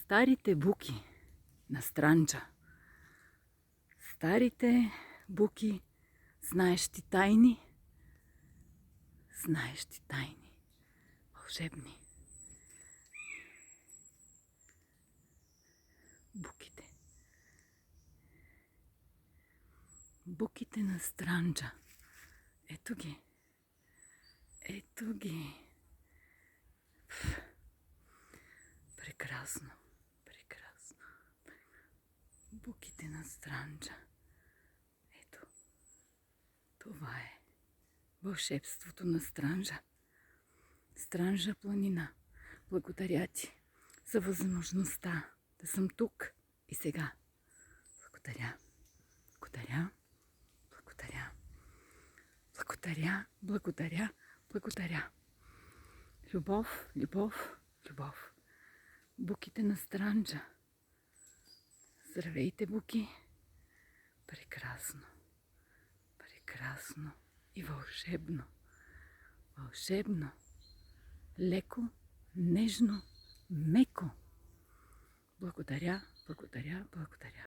Старите буки на Странджа. Старите буки, знаещи тайни, вълшебни. Буките. Буките на Странджа. Ето ги. Ето ги. Прекрасно. Прекрасно. Буките на Странджа. Ето. Това е вълшебството на Странджа. Странджа планина. Благодаря ти за възможността да съм тук и сега. Благодаря. Благодаря. Благодаря. Благодаря. Благодаря. Благодаря. Любов, любов, любов. Буките на Странджа. Здравейте, буки. Прекрасно. Прекрасно и вълшебно. Вълшебно. Леко, нежно, меко. Благодаря, благодаря, благодаря.